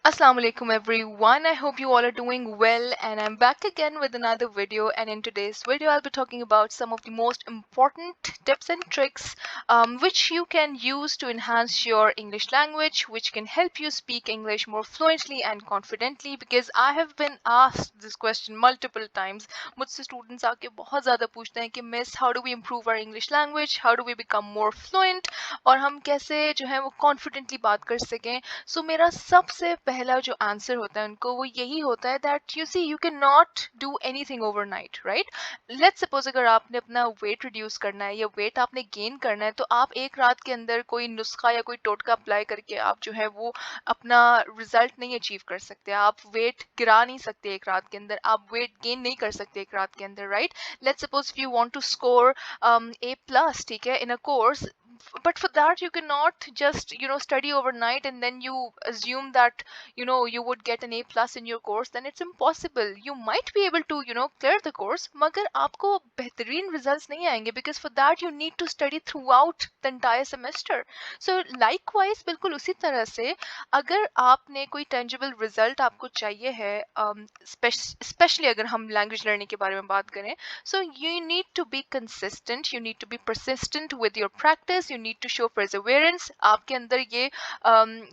Assalamu alaikum everyone. I hope you all are doing well, and I'm back again with another video. And in today's video I'll be talking about some of the most important tips and tricks which you can use to enhance your English language, which can help you speak English more fluently and confidently, because I have been asked this question multiple times. मुझसे students आके बहुत ज़्यादा पूछते हैं कि miss, how do we improve our English language, how do we become more fluent, और हम कैसे जो है वो confidently बात कर सकें. सो मेरा सबसे पहला जो आंसर होता है उनको वो यही होता है that you see you can not do anything overnight, right. Let's suppose अगर आपने अपना वेट रिड्यूस करना है या वेट आपने गेन करना है, तो आप एक रात के अंदर कोई नुस्खा या कोई टोटका अप्लाई करके आप जो है वो अपना रिजल्ट नहीं अचीव कर सकते. आप वेट गिरा नहीं सकते एक रात के अंदर, आप वेट गेन नहीं कर सकते एक रात के अंदर, right. Let's suppose if you want to score A+, ठीक है, in a course, but for that you cannot just study overnight and then you assume that you would get an A+ in your course. Then it's impossible. You might be able to clear the course, मगर आपको बेहतरीन results नहीं आएंगे, because for that you need to study throughout the entire semester. So likewise, बिल्कुल उसी तरह से अगर आपने कोई tangible result आपको चाहिए है, especially अगर हम language learning के बारे में बात करें, so you need to be consistent, you need to be persistent with your practice, you need to show perseverance. आपके अंदर ये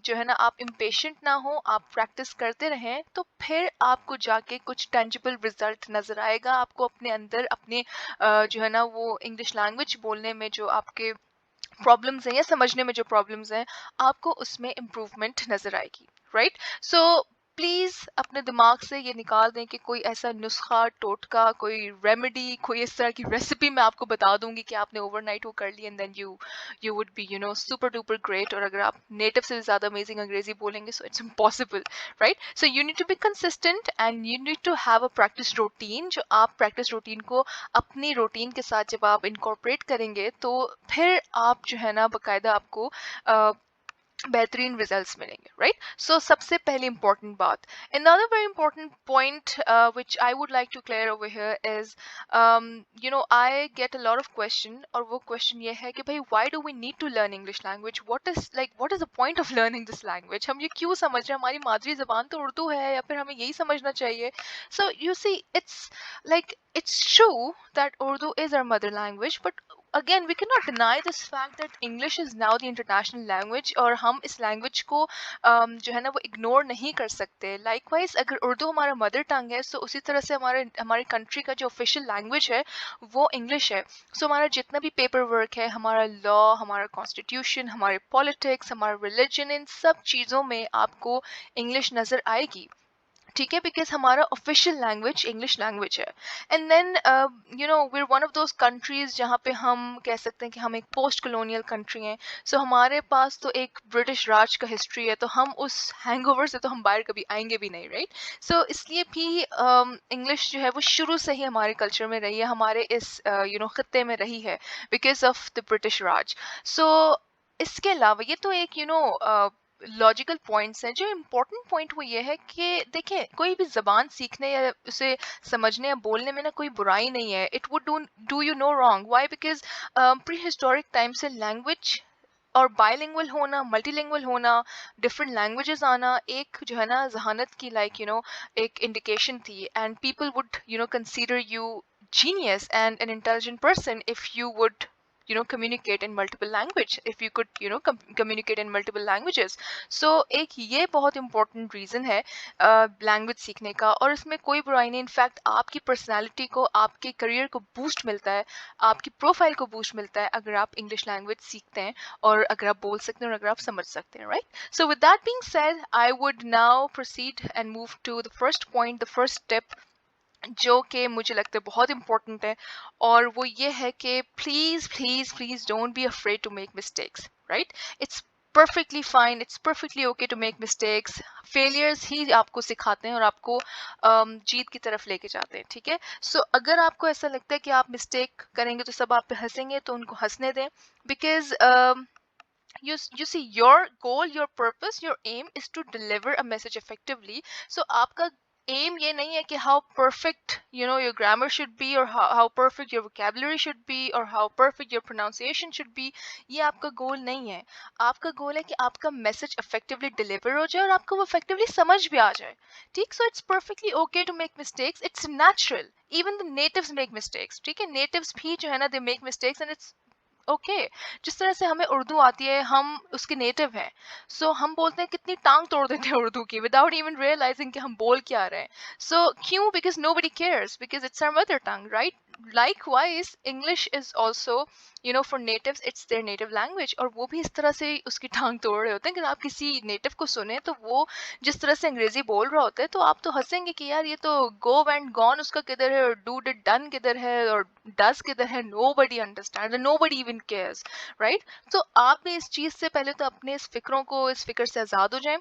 जो है ना, आप impatient ना हो, आप practice करते रहें, तो फिर आपको जाके कुछ tangible result नजर आएगा. आपको अपने अंदर अपने जो है ना वो English language बोलने में जो आपके प्रॉब्लम्स हैं या समझने में जो प्रॉब्लम्स हैं, आपको उसमें इम्प्रूवमेंट नज़र आएगी, राइट. सो प्लीज़ अपने दिमाग से ये निकाल दें कि कोई ऐसा नुस्खा, टोटका, कोई रेमेडी, कोई इस तरह की रेसिपी मैं आपको बता दूंगी कि आपने ओवरनाइट वो कर ली and then you would be super duper great. और अगर आप नेटिव से ज़्यादा अमेजिंग अंग्रेजी बोलेंगे, so it's impossible, right. So you need to be consistent and you need to have a practice routine. जो आप प्रैक्टिस रूटीन को अपनी रूटीन के साथ जब आप इनकॉर्पोरेट करेंगे, तो फिर आप जो है ना बकायदा आपको बेहतरीन रिजल्ट्स मिलेंगे, राइट. सो सबसे पहली इंपॉर्टेंट बात, another very important point which I would like to clear over here is I get a lot of question, और वो question ये है कि भाई, why do we need to learn English language, what is the point of learning this language, हम ये क्यों समझ रहे हैं, हमारी मादरी जबान तो उर्दू है, या फिर हमें यही समझना चाहिए. So you see, it's true that Urdu is our mother language, but again we cannot deny this fact that English is now the international language, और हम इस language को जो है ना वो ignore नहीं कर सकते. Likewise, अगर उर्दू हमारा मदर टंग है, so उसी तरह से हमारे कंट्री का जो ऑफिशियल लैंग्वेज है वो इंग्लिश है. सो हमारा जितना भी पेपर वर्क है, हमारा लॉ, हमारा कॉन्स्टिट्यूशन, हमारे पॉलिटिक्स, हमारा रिलीजन, इन सब चीज़ों में आपको इंग्लिश नज़र आएगी, ठीक है, बिकॉज हमारा ऑफिशियल लैंग्वेज इंग्लिश लैंग्वेज है. And then we are one of those countries जहाँ पे हम कह सकते हैं कि हम एक पोस्ट कॉलोनियल कंट्री हैं. सो हमारे पास तो एक ब्रिटिश राज का हिस्ट्री है, तो हम उस हैंगओवर से तो हम बाहर कभी आएंगे भी नहीं, राइट. सो इसलिए भी इंग्लिश जो है वो शुरू से ही हमारे कल्चर में रही है, हमारे इस खत्ते में रही है, बिकॉज ऑफ द ब्रिटिश राज. सो इसके अलावा ये तो एक लॉजिकल पॉइंट्स हैं. जो इम्पोर्टेंट पॉइंट वो ये है कि देखिए, कोई भी ज़बान सीखने या उसे समझने या बोलने में ना कोई बुराई नहीं है. It would do you know wrong. Why? Because pre historic time से लैंग्वेज और बायलिंगुअल होना, मल्टीलिंगुअल होना, डिफरेंट लैंग्वेजेस आना एक जो है ना जहानत की एक इंडिकेशन थी. And people would consider you genius and an intelligent person if you would communicate in multiple language, if you could communicate in multiple languages. So एक ये बहुत important reason है language सीखने का, और इसमें कोई बुराई नहीं. इनफैक्ट आपकी पर्सनैलिटी को, आपके करियर को बूस्ट मिलता है, आपकी प्रोफाइल को बूस्ट मिलता है अगर आप इंग्लिश लैंग्वेज सीखते हैं और अगर आप बोल सकते हैं और अगर आप समझ सकते हैं, right. So with that being said, I would now proceed and move to the first point, the first step, जो कि मुझे लगता है बहुत इंपॉर्टेंट है, और वो ये है कि please please please don't be afraid to make mistakes, right. It's perfectly fine, it's perfectly okay to make mistakes. Failures ही आपको सिखाते हैं और आपको जीत की तरफ लेके जाते हैं, ठीक है. सो अगर आपको ऐसा लगता है कि आप मिस्टेक करेंगे तो सब आप पे हंसेंगे, तो उनको हंसने दें, because you see, your goal, your purpose, your aim is to deliver a message effectively. So आपका एम ये नहीं है कि how perfect you know your grammar should be और how perfect your vocabulary should be और how perfect your pronunciation should be. ये आपका गोल नहीं है। आपका गोल है कि आपका मैसेज इफेक्टिवली डिलीवर हो जाए और आपको वो इफेक्टिवली समझ भी आ जाए। ठीक, so it's perfectly okay to make mistakes, it's natural. Even the natives make mistakes. ठीक है, नेटिव्स भी जो है ना, they make mistakes and it's okay. जिस तरह से हमें उर्दू आती है, हम उसके नेटिव हैं, सो हम बोलते हैं, कितनी टांग तोड़ देते हैं उर्दू की विदाउट इवन रियलाइजिंग कि हम बोल क्या रहे हैं। सो क्यों? Because nobody cares, because it's our mother tongue, right? Likewise, English is also, you know, for natives, it's their native language, और वो भी इस तरह से उसकी टांग तोड़ रहे होते हैं कि आप किसी नेटिव को सुने तो वो जिस तरह से अंग्रेजी बोल रहा होता है तो आप तो हंसेंगे कि यार ये तो गो एंड गॉन उसका किधर है, और डू डिड डन किधर है, और डज किधर है। नो बडी अंडरस्टैंड, नो बडी इवन केयर्स, राइट? तो आप भी इस चीज से पहले तो अपने इस फिक्रों को, इस फिक्र से आजाद हो जाएं।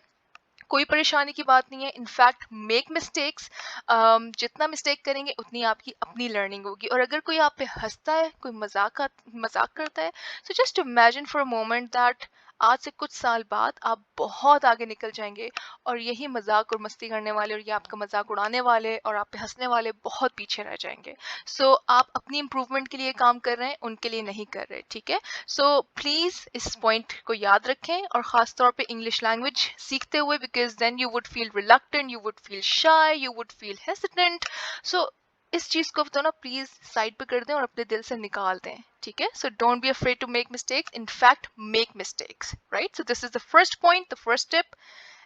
कोई परेशानी की बात नहीं है। इनफैक्ट मेक मिस्टेक्स, जितना मिस्टेक करेंगे उतनी आपकी अपनी लर्निंग होगी। और अगर कोई आप पे हंसता है, कोई मजाक करता है, so just imagine for a moment that आज से कुछ साल बाद आप बहुत आगे निकल जाएंगे और यही मजाक और मस्ती करने वाले और ये आपका मजाक उड़ाने वाले और आप पे हंसने वाले बहुत पीछे रह जाएंगे। सो आप अपनी इम्प्रूवमेंट के लिए काम कर रहे हैं, उनके लिए नहीं कर रहे। ठीक है, सो प्लीज इस पॉइंट को याद रखें, और खास तौर पे इंग्लिश लैंग्वेज सीखते हुए, because then you would feel reluctant, you would feel shy, you would feel hesitant. So इस चीज को तो ना प्लीज साइड पे कर दें और अपने दिल से निकाल दें। ठीक है, so don't be afraid to make mistakes, in fact make mistakes, right? So this is the first point, the first step.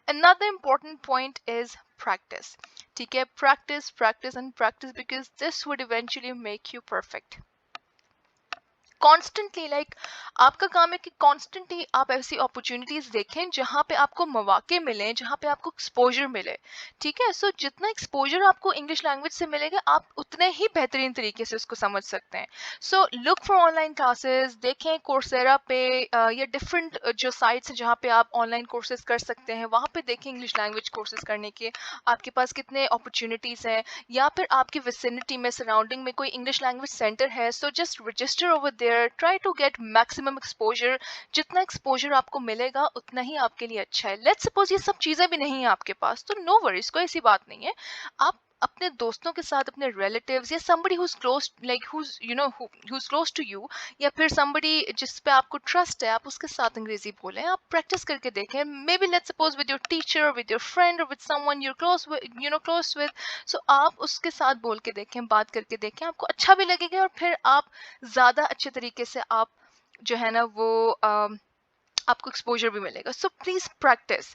Another important point is practice. ठीक है, practice, practice and practice, because this would eventually make you perfect. Constantly, like आपका काम है कि constantly आप ऐसी opportunities देखें जहां पे आपको मौके मिले, जहां पे आपको एक्सपोजर मिले। ठीक है, सो जितना एक्सपोजर आपको इंग्लिश लैंग्वेज से मिलेगा, आप उतने ही बेहतरीन तरीके से उसको समझ सकते हैं। So look for online classes, देखें कोर्सेरा पे या डिफरेंट जो साइट्स हैं जहाँ पे आप ऑनलाइन कोर्सेज कर सकते हैं, वहाँ पे देखें इंग्लिश लैंग्वेज कोर्सेज करने के आपके पास कितने अपॉर्चुनिटीज हैं। या फिर आपकी विसिनिटी में, सराउंडिंग में कोई इंग्लिश लैंग्वेज सेंटर है, so just register over there, try to get maximum exposure. जितना एक्सपोजर आपको मिलेगा उतना ही आपके लिए अच्छा है। लेट्स सपोज ये सब चीजें भी नहीं है आपके पास, तो नो वरीज, कोई ऐसी बात नहीं है। आप अपने दोस्तों के साथ, अपने रिलेटिव्स या somebody who's close, like who's you know who's close to you, या फिर somebody जिस पे आपको ट्रस्ट है, आप उसके साथ अंग्रेजी बोलें, आप प्रैक्टिस करके देखें। Maybe let's suppose with your teacher, with your friend, और with someone your close with. So आप उसके साथ बोल के देखें, बात करके देखें, आपको अच्छा भी लगेगा और फिर आप ज्यादा अच्छे तरीके से आप जो है ना वो आपको एक्सपोजर भी मिलेगा। So please practice.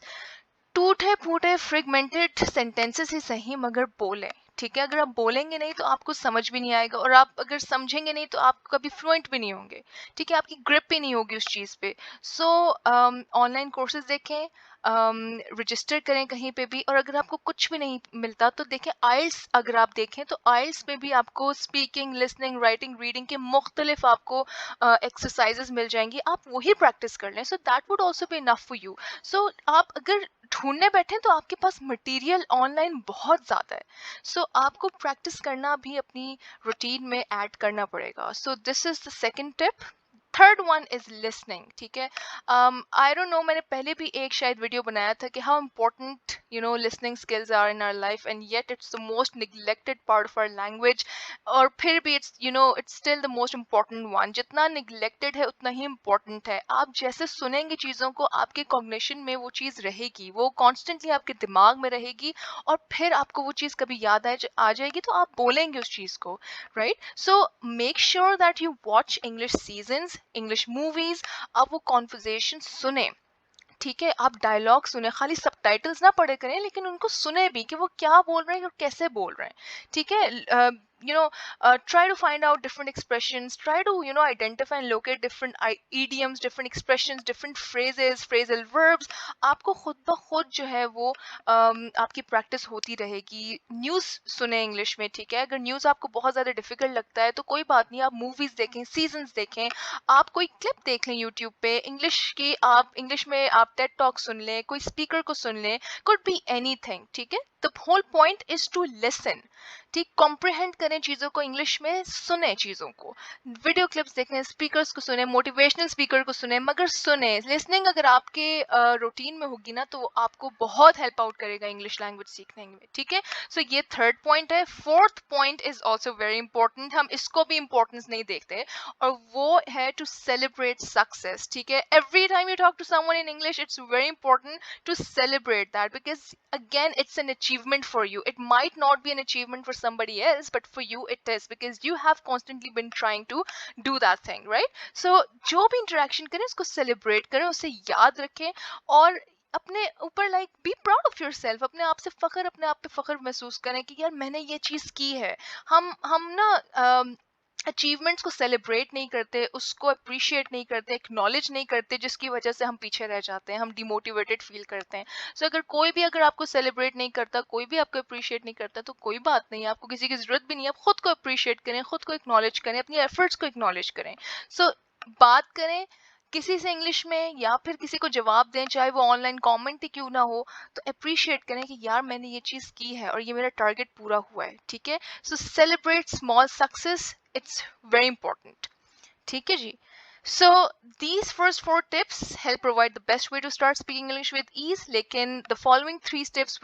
टूटे फूटे फ्रेगमेंटेड सेंटेंसेस ही सही, मगर बोलें। ठीक है, अगर आप बोलेंगे नहीं तो आपको समझ भी नहीं आएगा, और आप अगर समझेंगे नहीं तो आप कभी फ्लुएंट भी नहीं होंगे। ठीक है, आपकी ग्रिप भी नहीं होगी उस चीज़ पे। सो ऑनलाइन कोर्सेज देखें, रजिस्टर करें कहीं पे भी, और अगर आपको कुछ भी नहीं मिलता तो देखें आइल्स। अगर आप देखें तो आइल्स में भी आपको स्पीकिंग, लिसनिंग, राइटिंग, रीडिंग के मुख्तलिफ आपको एक्सरसाइजेज मिल जाएंगी, आप वही प्रैक्टिस कर लें। So that would also be enough for you. So आप अगर ढूंढने बैठे तो आपके पास मटेरियल ऑनलाइन बहुत ज़्यादा है। सो आपको प्रैक्टिस करना भी अपनी रूटीन में ऐड करना पड़ेगा। सो this is the second tip. Third one is listening. ठीक है, आई डोंट नो, मैंने पहले भी एक शायद वीडियो बनाया था कि how important listening skills are in our life, and yet it's the most neglected part of our language. और फिर भी it's it's still the most important one. जितना निगलेक्टेड है उतना ही इम्पोर्टेंट है। आप जैसे सुनेंगे चीज़ों को, आपके कॉग्निशन में वो चीज़ रहेगी, वो कॉन्स्टेंटली आपके दिमाग में रहेगी, और फिर आपको वो चीज़ कभी याद आ जाएगी तो आप बोलेंगे उस चीज़ को, right? So make sure that you watch English seasons, English movies, आप वो कॉन्वर्जेशन सुने। ठीक है, आप डायलॉग सुने, खाली सबटाइटल्स ना पढ़े करें, लेकिन उनको सुने भी कि वो क्या बोल रहे हैं और कैसे बोल रहे हैं। ठीक है, try to find out different expressions, try to identify and locate different idioms, different expressions, different phrases, phrasal verbs। आपको खुद ब खुद जो है वो आपकी प्रैक्टिस होती रहेगी। न्यूज़ सुने इंग्लिश में। ठीक है, अगर न्यूज़ आपको बहुत ज़्यादा डिफिकल्ट लगता है तो कोई बात नहीं, आप मूवीज़ देखें, सीजन्स देखें, आप कोई क्लिप देख लें यूट्यूब पे इंग्लिश की, आप इंग्लिश में आप टेड टॉक सुन लें, कोई स्पीकर को सुन लें, कुड बी एनीथिंग। ठीक है, the whole point is to listen. ठीक, कॉम्प्रिहेंड करें करें चीज़ों को, इंग्लिश में सुने चीज़ों को, वीडियो क्लिप्स देखें, स्पीकर्स को सुने, मोटिवेशनल स्पीकर को सुने, मगर सुने। लिसनिंग अगर आपके रूटीन में होगी ना तो वो आपको बहुत हेल्प आउट करेगा इंग्लिश लैंग्वेज सीखने में, ठीक है। सो ये थर्ड पॉइंट है। Fourth point is also very important, हम इसको भी इंपॉर्टेंस नहीं देखते, और वो है टू सेलिब्रेट सक्सेस, ठीक है। Every time you talk to someone in English, it's very important to celebrate that, because again it's an achievement for you. It might not be an achievement for somebody else, but for you it is, because you have constantly been trying to do that thing, right? So जो भी interaction करें उसको celebrate करें, उसे याद रखें, और अपने ऊपर like be proud of your self, अपने आप से फख्र, अपने आप पे फख्र महसूस करें कि यार मैंने ये चीज़ की है। हम ना अचीवमेंट्स को सेलिब्रेट नहीं करते, उसको अप्रिशिएट नहीं करते, एक्नॉलेज नहीं करते, जिसकी वजह से हम पीछे रह जाते हैं, हम डिमोटिवेटेड फील करते हैं। सो अगर कोई भी अगर आपको सेलिब्रेट नहीं करता, कोई भी आपको अप्रिशिएट नहीं करता, तो कोई बात नहीं है, आपको किसी की जरूरत भी नहीं है। आप खुद को अप्रिशिएट करें, खुद को एक्नॉलेज करें, अपनी एफर्ट्स को एक्नॉलेज करें। सो बात करें किसी से इंग्लिश में, या फिर किसी को जवाब दें, चाहे वो ऑनलाइन कमेंट ही क्यों ना हो, तो अप्रिशिएट करें कि यार मैंने ये चीज़ की है और ये मेरा टारगेट पूरा हुआ है, ठीक है। So celebrate small success, it's very important, ठीक है जी। So these first four tips help provide the best way to start speaking English with ease. लेकिन the following three steps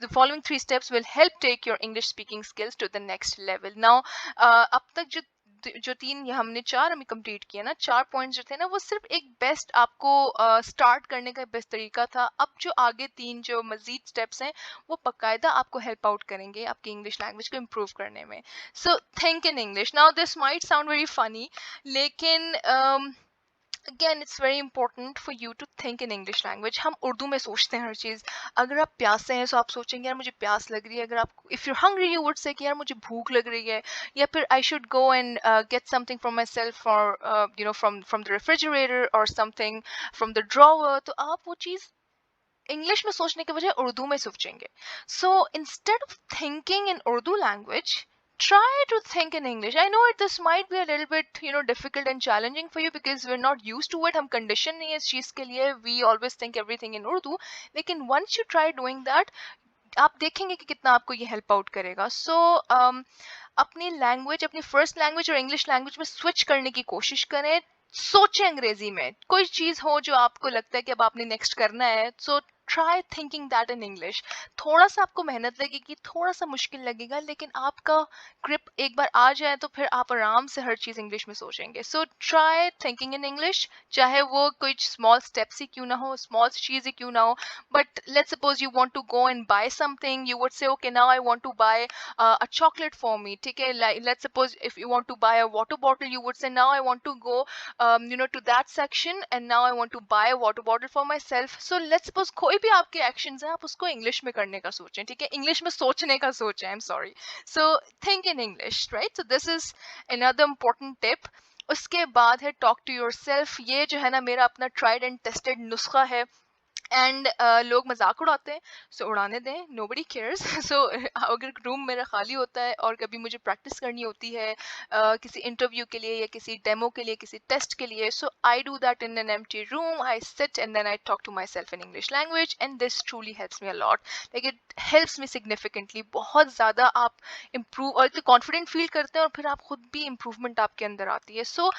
the following three steps will help take your English speaking skills to the next level. Now अब तक जो तीन ये हमने चार हमें complete किया ना, चार पॉइंट्स जो थे ना, वो सिर्फ एक बेस्ट आपको स्टार्ट करने का बेस्ट तरीका था। अब जो आगे तीन जो मजीद स्टेप्स हैं वो बाकायदा आपको हेल्प आउट करेंगे आपकी इंग्लिश लैंग्वेज को इम्प्रूव करने में। So think in English. Now this might sound very funny, लेकिन again it's very important for you to think in English language. हम उर्दू में सोचते हैं हर चीज़। अगर आप प्यासे हैं तो आप सोचेंगे यार मुझे प्यास लग रही है। अगर आप if you hungry you would से कि यार मुझे भूख लग रही है, या फिर I should go and get something from my self, और फ्रॉम द रेफ्रिजरेटर और समथिंग फ्रॉम द ड्रॉवर, तो आप वो चीज़ इंग्लिश में सोचने के बजाय उर्दू में सोचेंगे। So instead of thinking in Urdu language, try to think in English. I know this might be a little bit difficult and challenging for you because we're not used to it. हम condition नहीं है इस चीज़ के लिए, we always think everything in Urdu. लेकिन once you try doing that, आप देखेंगे कि कितना आपको ये हेल्प आउट करेगा। सो अपनी लैंग्वेज, अपनी फर्स्ट लैंग्वेज और इंग्लिश लैंग्वेज में स्विच करने की कोशिश करें। सोचें अंग्रेजी में, कोई चीज़ हो जो आपको लगता है कि अब आपने नेक्स्ट करना है, so try thinking that in English. थोड़ा सा आपको मेहनत लगेगी, थोड़ा सा मुश्किल लगेगा, लेकिन आपका ग्रिप एक बार आ जाए तो फिर आप आराम से हर चीज़ इंग्लिश में सोचेंगे। So try thinking in English, चाहे वो कोई स्मॉल स्टेप्स ही क्यों ना हो, स्मॉल चीज़ ही क्यों ना हो। But let's suppose you want to go and buy something, you would say okay now I want to buy a chocolate for me, ठीक है। Let's suppose if you want to buy a water bottle, you would say now I want to go to that section and now I want to buy a water bottle for myself. So let's suppose कोई भी आपके actions हैं, आप उसको English में करने का सोचें, ठीक है, इंग्लिश में सोचने का सोचें, I'm sorry. So think in English, right? So this is another important tip. उसके बाद है talk to yourself. ये जो है ना मेरा अपना tried and tested नुस्खा है, एंड लोग मजाक उड़ाते हैं, सो उड़ाने दें, नोबडी केयर्स। सो अगर रूम मेरा खाली होता है और कभी मुझे प्रैक्टिस करनी होती है किसी इंटरव्यू के लिए या किसी डेमो के लिए, किसी टेस्ट के लिए, so I do that in an empty room, I sit and then I talk to myself in English language, and this truly helps me a lot. Like it helps me significantly, बहुत ज़्यादा आप improve और confident feel करते हैं, और फिर आप खुद भी इम्प्रूवमेंट आपके अंदर आती है। So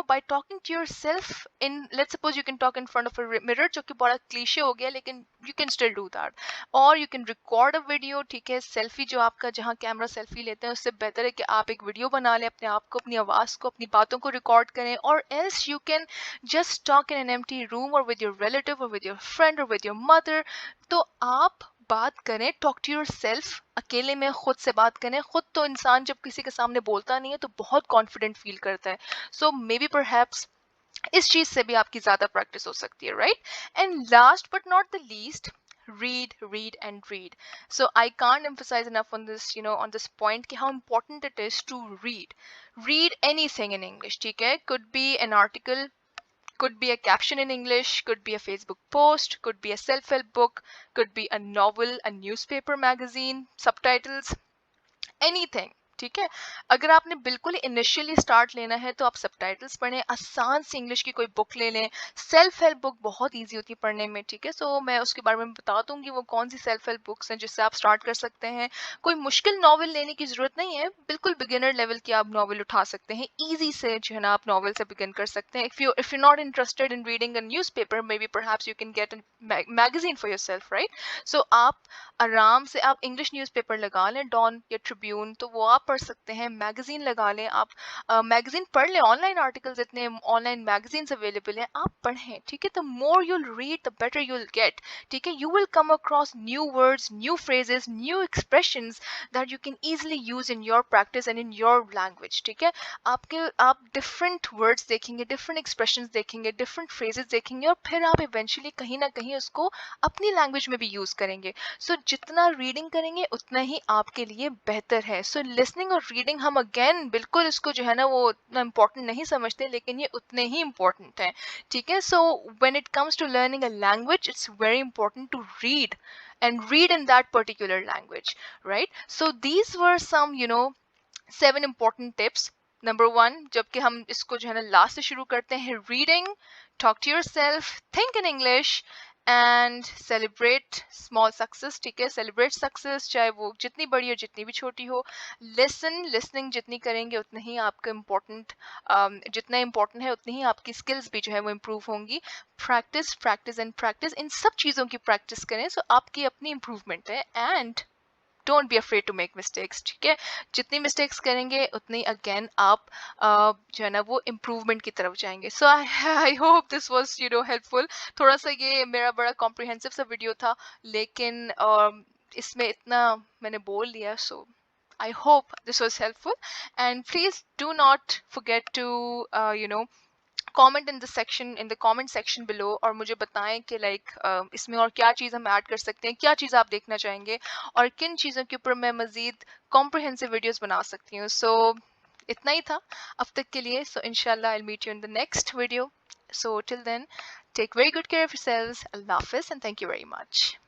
by talking to yourself in, let's suppose you can talk in front of a mirror, जो कि बड़ा क्लीशे हो गया, लेकिन you can still do that, और you can record a video, ठीक है। सेल्फी जो आपका, जहाँ कैमरा सेल्फी लेते हैं, उससे बेहतर है कि आप एक वीडियो बना लें अपने आप को, अपनी आवाज़ को, अपनी बातों को रिकॉर्ड करें, और else you can just talk in an empty room और विद योर रिलेटिव और विद योर फ्रेंड और विद योर मदर। तो आप बात करें, टॉक टू योर सेल्फ, अकेले में खुद से बात करें। खुद तो इंसान जब किसी के सामने बोलता नहीं है तो बहुत कॉन्फिडेंट फील करता है। सो मे बी परहैप्स इस चीज से भी आपकी ज्यादा प्रैक्टिस हो सकती है, right. And last but not the least, read and read. So I can't emphasize enough on this on this point कि how important it is to read anything in English, ठीक है। could be an article, could be a caption in English, could be a Facebook post, could be a self-help book, could be a novel, a newspaper, magazine, subtitles, anything, ठीक है। अगर आपने बिल्कुल initially start लेना है तो आप subtitles पढ़ें, आसान सी इंग्लिश की कोई बुक ले लें। सेल्फ हेल्प बुक बहुत ईजी होती है पढ़ने में, ठीक है। सो मैं उसके बारे में बता दूंगी वो कौन सी सेल्फ हेल्प बुक्स हैं जिससे आप स्टार्ट कर सकते हैं। कोई मुश्किल नॉवल लेने की जरूरत नहीं है, बिल्कुल बिगिनर लेवल की आप नॉवल उठा सकते हैं, ईजी से जो है ना आप नॉवल से बिगिन कर सकते हैं। If you not interested in reading a newspaper, maybe perhaps you can get a magazine for yourself, right. So आप आराम से आप इंग्लिश न्यूज़पेपर लगा लें, डॉन या ट्रिब्यून, तो वो आप पढ़ सकते हैं। मैगजीन लगा लें आप, मैगजीन पढ़ लें, ऑनलाइन आर्टिकल्स इतने ऑनलाइन मैगजीन्स अवेलेबल हैं, आप पढ़ें, ठीक है। The more you'll read the better you'll get, ठीक है। You will come across new words, new phrases, new expressions that you can easily use in your practice and in your language, ठीक है। आप डिफरेंट वर्ड्स देखेंगे, different expressions देखेंगे, different phrases देखेंगे, और फिर आप इवेंचुअली कहीं ना कहीं उसको अपनी लैंग्वेज में भी यूज करेंगे। सो जितना रीडिंग करेंगे उतना ही आपके लिए बेहतर है। सो लिसनिंग और रीडिंग हम अगेन बिल्कुल इसको जो है ना वो उतना इम्पोर्टेंट नहीं समझते, लेकिन ये उतने ही इम्पोर्टेंट हैं, ठीक है। So when it comes to learning a language, it's very important to read and read in that particular language, right? So these were some 7 important tips. Number 1, जबकि हम इसको जो है ना लास्ट से शुरू करते हैं, reading, talk to yourself, think in English and celebrate small success, ठीक है। सेलिब्रेट सक्सेस चाहे वो जितनी बड़ी हो जितनी भी छोटी हो। लिसनिंग जितनी करेंगे उतना ही आपका इम्पोर्टेंट, जितना इम्पोर्टेंट है उतनी ही आपकी स्किल्स भी जो है वो इम्प्रूव होंगी। प्रैक्टिस प्रैक्टिस एंड प्रैक्टिस, इन सब चीज़ों की प्रैक्टिस करें, सो आपकी अपनी इम्प्रूवमेंट है। And don't be afraid to make mistakes, ठीक है। जितनी मिस्टेक्स करेंगे उतनी अगेन आप जो है ना वो इम्प्रूवमेंट की तरफ जाएंगे। So I hope this was helpful. थोड़ा सा ये मेरा बड़ा कॉम्प्रिहेंसिव सा वीडियो था, लेकिन इसमें इतना मैंने बोल दिया। सो I hope this was helpful, and please do not forget to comment in the section, in the comment section below, और मुझे बताएं कि लाइक इसमें और क्या चीज़ हम ऐड कर सकते हैं, क्या चीज़ आप देखना चाहेंगे, और किन चीज़ों के ऊपर मैं मज़ीद कॉम्प्रिहेंसिव वीडियोस बना सकती हूँ। सो इतना ही था अब तक के लिए। सो इंशाल्लाह I'll meet you in the next video. So till then, take very good care of yourselves. Allah Hafiz and thank you very much.